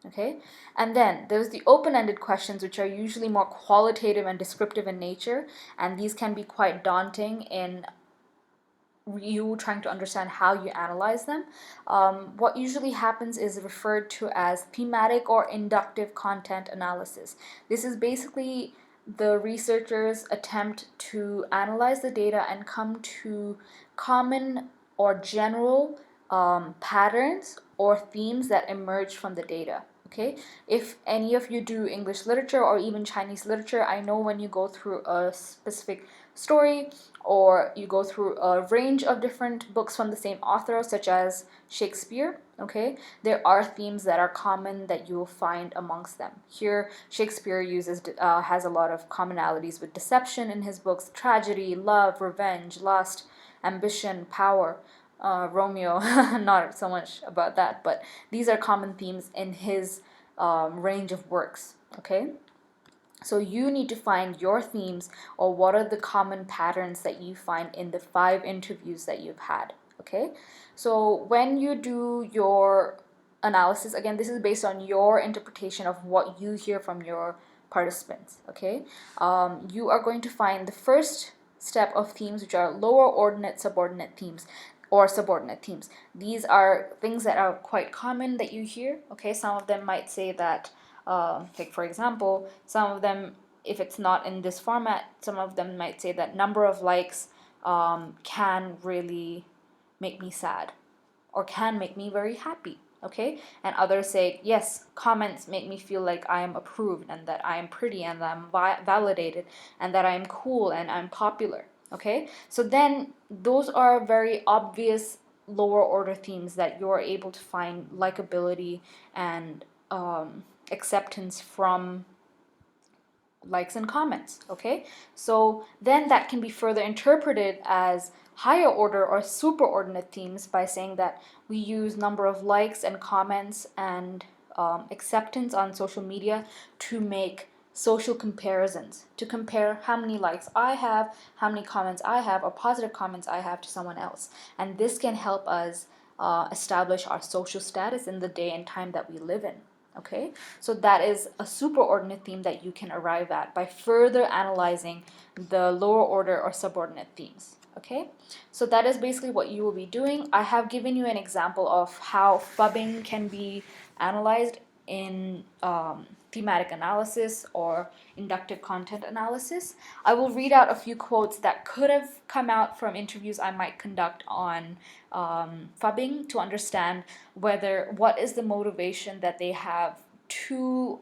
Okay, and then there's the open-ended questions, which are usually more qualitative and descriptive in nature, and these can be quite daunting in you trying to understand how you analyze them. What usually happens is referred to as thematic or inductive content analysis. This is basically the researchers attempt to analyze the data and come to common or general patterns or themes that emerge from the data. Okay, if any of you do English literature or even Chinese literature, I know when you go through a specific story or you go through a range of different books from the same author, such as Shakespeare, okay, there are themes that are common that you will find amongst them. Here, Shakespeare has a lot of commonalities with deception in his books: tragedy, love, revenge, lust, ambition, power. Romeo, not so much about that, but these are common themes in his range of works, okay? So you need to find your themes, or what are the common patterns that you find in the 5 interviews that you've had, okay? So when you do your analysis, again, this is based on your interpretation of what you hear from your participants, okay? You are going to find the first step of themes, which are lower ordinate subordinate themes or subordinate themes. These are things that are quite common that you hear, okay? Some of them might say that, like for example, some of them, if it's not in this format, some of them might say that number of likes can really make me sad or can make me very happy, okay? And others say, yes, comments make me feel like I am approved and that I am pretty and that I'm validated and that I am cool and I'm popular, okay? So then those are very obvious lower order themes that you're able to find likability and acceptance from likes and comments, okay? So then that can be further interpreted as higher order or superordinate themes by saying that we use number of likes and comments and acceptance on social media to make social comparisons, to compare how many likes I have, how many comments I have, or positive comments I have to someone else. And this can help us establish our social status in the day and time that we live in. Okay, so that is a superordinate theme that you can arrive at by further analyzing the lower order or subordinate themes. Okay, so that is basically what you will be doing. I have given you an example of how phubbing can be analyzed in thematic analysis or inductive content analysis. I will read out a few quotes that could have come out from interviews I might conduct on phubbing to understand what is the motivation that they have to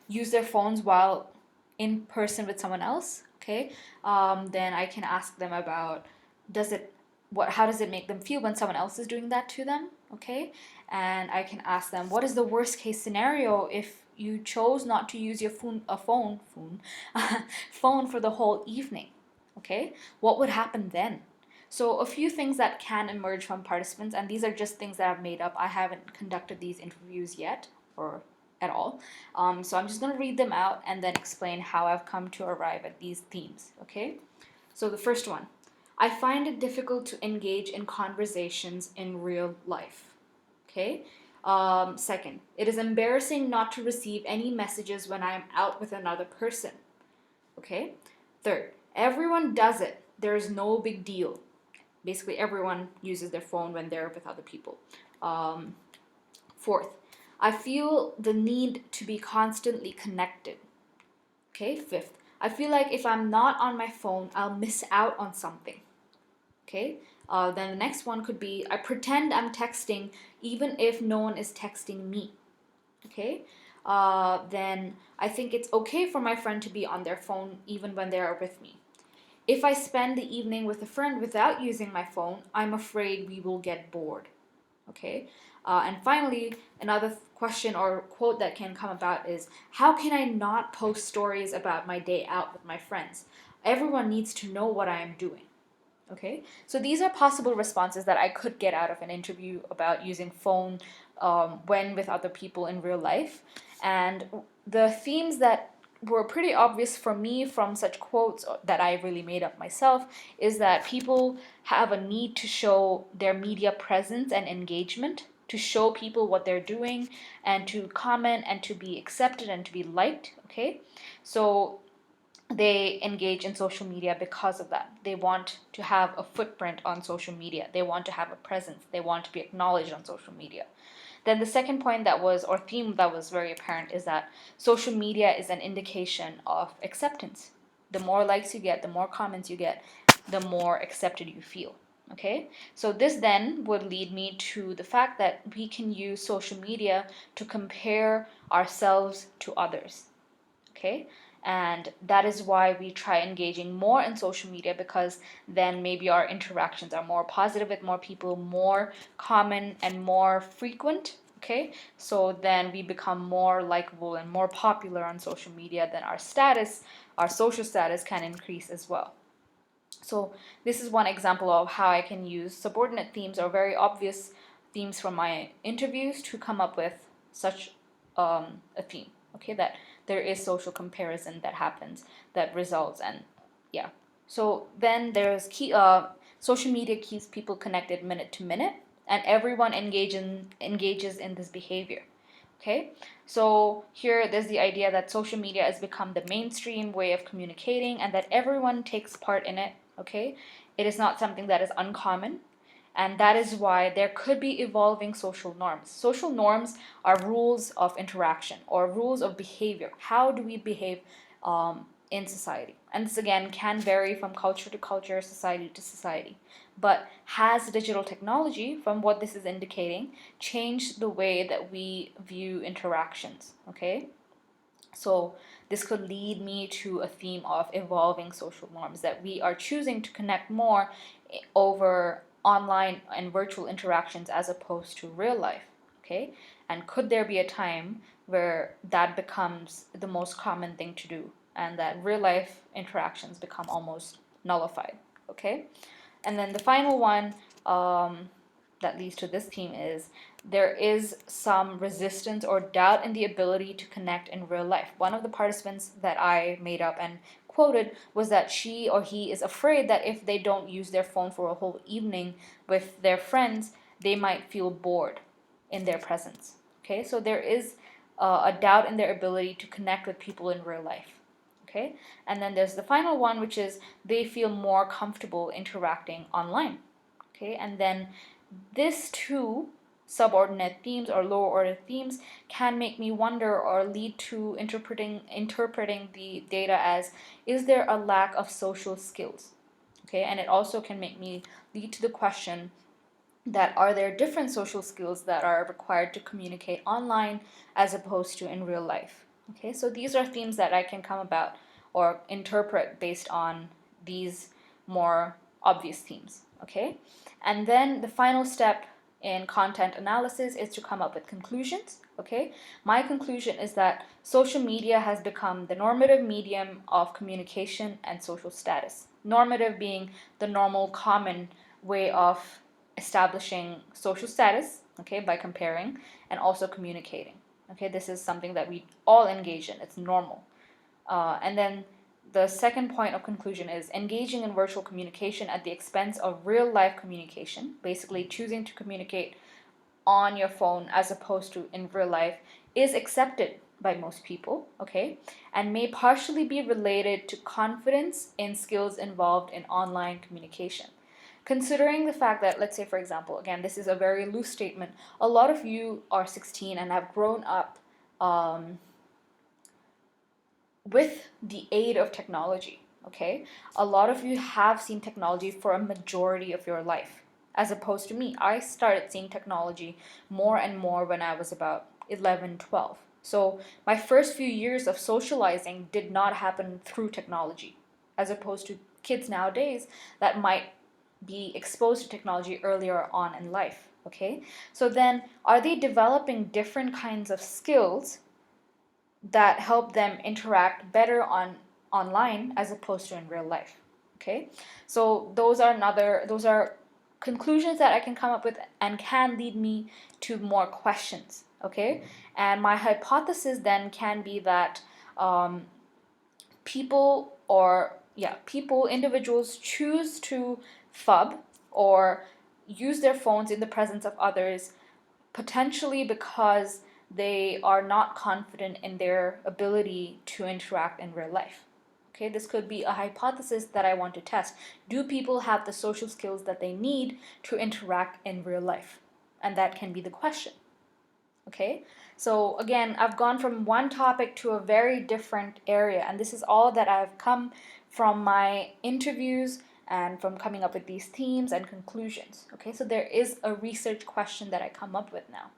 use their phones while in person with someone else. Okay, then I can ask them about how does it make them feel when someone else is doing that to them. Okay, and I can ask them, what is the worst case scenario if you chose not to use your phone phone for the whole evening? Okay, what would happen then? So a few things that can emerge from participants, and these are just things that I've made up. I haven't conducted these interviews yet, or at all. So I'm just going to read them out and then explain how I've come to arrive at these themes, okay? So the first one, I find it difficult to engage in conversations in real life, okay? Second, it is embarrassing not to receive any messages when I am out with another person, okay? Third, everyone does it. There is no big deal. Basically, everyone uses their phone when they're with other people. Fourth, I feel the need to be constantly connected. Okay, fifth, I feel like if I'm not on my phone, I'll miss out on something. Okay, then the next one could be, I pretend I'm texting even if no one is texting me. Okay, then I think it's okay for my friend to be on their phone even when they are with me. If I spend the evening with a friend without using my phone, I'm afraid we will get bored. Okay, and finally, another question or quote that can come about is, how can I not post stories about my day out with my friends? Everyone needs to know what I am doing. Okay, so these are possible responses that I could get out of an interview about using phone when with other people in real life. And the themes that were pretty obvious for me from such quotes that I really made up myself is that people have a need to show their media presence and engagement. to show people what they're doing and to comment and to be accepted and to be liked. Okay, so they engage in social media because of that. They want to have a footprint on social media. They want to have a presence. They want to be acknowledged on social media. Then the second point that was, or theme that was very apparent, is that social media is an indication of acceptance. The more likes you get, the more comments you get, the more accepted you feel. Okay, so this then would lead me to the fact that we can use social media to compare ourselves to others. Okay, and that is why we try engaging more in social media, because then maybe our interactions are more positive with more people, more common and more frequent. Okay, so then we become more likable and more popular on social media, then our status, our social status, can increase as well. So this is one example of how I can use subordinate themes or very obvious themes from my interviews to come up with such a theme. Okay, that there is social comparison that happens, that results, and yeah. So then there's social media keeps people connected minute to minute, and everyone engages in this behavior. Okay, so here there's the idea that social media has become the mainstream way of communicating and that everyone takes part in it. Okay, it is not something that is uncommon, and that is why there could be evolving social norms. Social norms are rules of interaction or rules of behavior. How do we behave in society? And this again can vary from culture to culture, society to society. But has digital technology, from what this is indicating, changed the way that we view interactions? Okay, so this could lead me to a theme of evolving social norms, that we are choosing to connect more over online and virtual interactions as opposed to real life. Okay, and could there be a time where that becomes the most common thing to do and that real life interactions become almost nullified? Okay, and then the final one that leads to this theme is there is some resistance or doubt in the ability to connect in real life. One of the participants that I made up and quoted was that she or he is afraid that if they don't use their phone for a whole evening with their friends, they might feel bored in their presence. Okay, so there is a doubt in their ability to connect with people in real life. Okay, and then there's the final one, which is they feel more comfortable interacting online. Okay, and then this too, subordinate themes or lower order themes, can make me wonder or lead to interpreting the data as, is there a lack of social skills? Okay, and it also can make me lead to the question that are there different social skills that are required to communicate online as opposed to in real life? Okay, so these are themes that I can come about or interpret based on these more obvious themes. Okay, and then the final step in content analysis is to come up with conclusions. Okay, my conclusion is that social media has become the normative medium of communication and social status. Normative being the normal, common way of establishing social status, okay, by comparing and also communicating. Okay, this is something that we all engage in, it's normal. And then the second point of conclusion is engaging in virtual communication at the expense of real life communication, basically choosing to communicate on your phone as opposed to in real life, is accepted by most people, okay, and may partially be related to confidence in skills involved in online communication. Considering the fact that, let's say, for example, again, this is a very loose statement, a lot of you are 16 and have grown up with the aid of technology, okay? A lot of you have seen technology for a majority of your life, as opposed to me. I started seeing technology more and more when I was about 11, 12. So my first few years of socializing did not happen through technology, as opposed to kids nowadays that might be exposed to technology earlier on in life, okay? So then, are they developing different kinds of skills that help them interact better online as opposed to in real life? Okay, so those are conclusions that I can come up with and can lead me to more questions. Okay, and my hypothesis then can be that individuals choose to fub or use their phones in the presence of others potentially because they are not confident in their ability to interact in real life. Okay, this could be a hypothesis that I want to test. Do people have the social skills that they need to interact in real life? And that can be the question. Okay, so again, I've gone from one topic to a very different area, and this is all that I've come from my interviews and from coming up with these themes and conclusions. Okay, so there is a research question that I come up with now.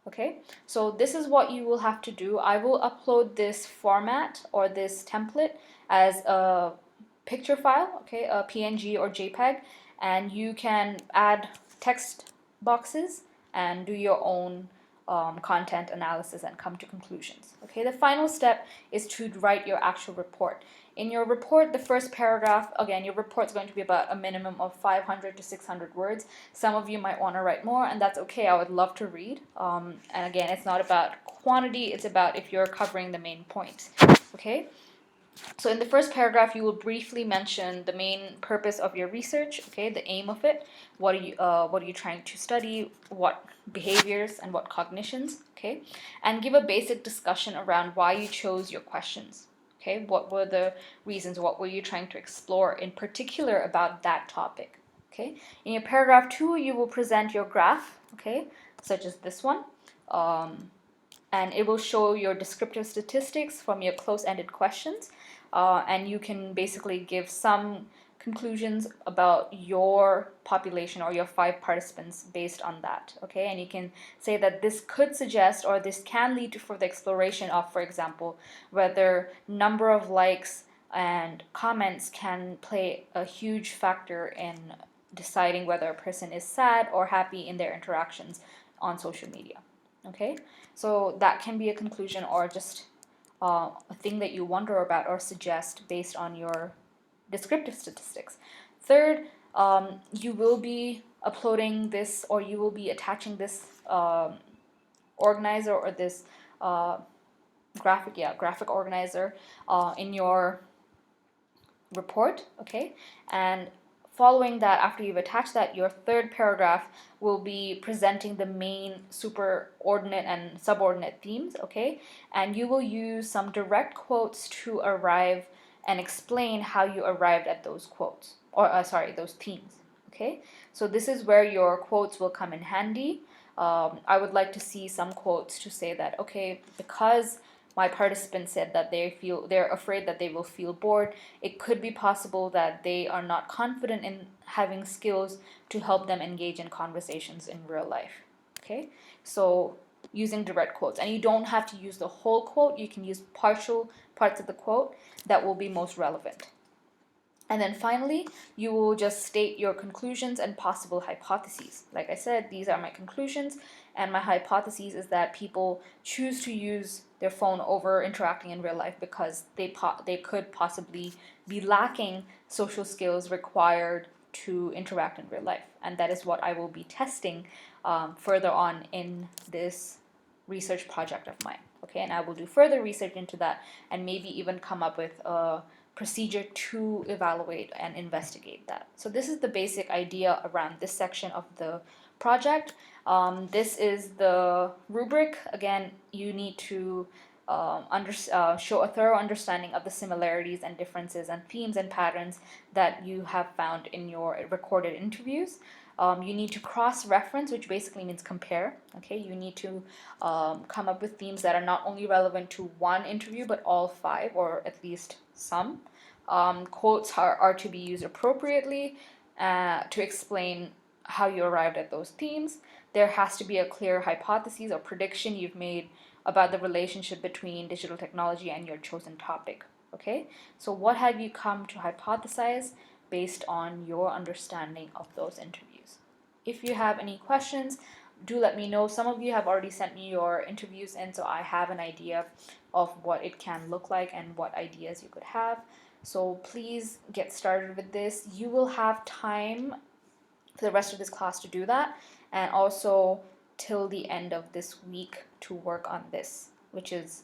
Okay, so this is what you will have to do. I will upload this format or this template as a picture file, okay, a PNG or JPEG, and you can add text boxes and do your own content analysis and come to conclusions. Okay, the final step is to write your actual report. In your report, the first paragraph, again, your report is going to be about a minimum of 500 to 600 words. Some of you might want to write more, and that's okay. I would love to read. And again, it's not about quantity, it's about if you're covering the main points. Okay? So in the first paragraph, you will briefly mention the main purpose of your research, okay, the aim of it, what are you trying to study, what behaviors and what cognitions, okay, and give a basic discussion around why you chose your questions, okay, what were the reasons, what were you trying to explore in particular about that topic, okay. In your paragraph 2, you will present your graph, okay, such as this one. And it will show your descriptive statistics from your close-ended questions, and you can basically give some conclusions about your population or your 5 participants based on that, okay? And you can say that this could suggest or this can lead to further exploration of, for example, whether number of likes and comments can play a huge factor in deciding whether a person is sad or happy in their interactions on social media. Okay, so that can be a conclusion or just a thing that you wonder about or suggest based on your descriptive statistics. Third, you will be uploading this or you will be attaching this organizer or this graphic organizer in your report, okay? And following that, after you've attached that, your third paragraph will be presenting the main superordinate and subordinate themes, okay? And you will use some direct quotes to arrive and explain how you arrived at those quotes, or those themes, okay? So this is where your quotes will come in handy. I would like to see some quotes to say that, okay, because my participants said that they're afraid that they will feel bored, it could be possible that they are not confident in having skills to help them engage in conversations in real life. Okay, so using direct quotes, and you don't have to use the whole quote, you can use partial parts of the quote that will be most relevant. And then finally, you will just state your conclusions and possible hypotheses. Like I said, these are my conclusions, and my hypotheses is that people choose to use their phone over interacting in real life because they could possibly be lacking social skills required to interact in real life. And that is what I will be testing further on in this research project of mine. Okay, and I will do further research into that and maybe even come up with a procedure to evaluate and investigate that. So this is the basic idea around this section of the project. This is the rubric. Again, you need to show a thorough understanding of the similarities and differences and themes and patterns that you have found in your recorded interviews. You need to cross-reference, which basically means compare. Okay, you need to come up with themes that are not only relevant to one interview, but all 5, or at least some. Quotes are to be used appropriately to explain how you arrived at those themes. There has to be a clear hypothesis or prediction you've made about the relationship between digital technology and your chosen topic. Okay, so what have you come to hypothesize based on your understanding of those interviews? If you have any questions, do let me know. Some of you have already sent me your interviews in, so I have an idea of what it can look like and what ideas you could have. So please get started with this. You will have time for the rest of this class to do that, and also till the end of this week to work on this, which is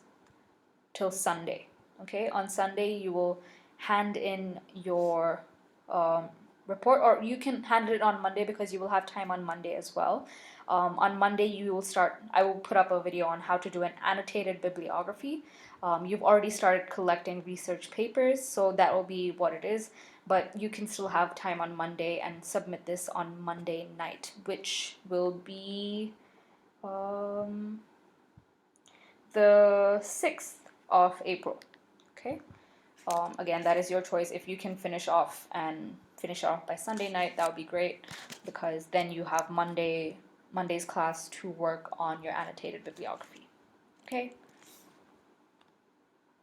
till Sunday. Okay, on Sunday you will hand in your report, or you can handle it on Monday because you will have time on Monday as well. On Monday, I will put up a video on how to do an annotated bibliography. You've already started collecting research papers, so that will be what it is. But you can still have time on Monday and submit this on Monday night, which will be the 6th of April. Okay. Again, that is your choice. If you can finish off by Sunday night, that would be great, because then you have Monday's class to work on your annotated bibliography. Okay.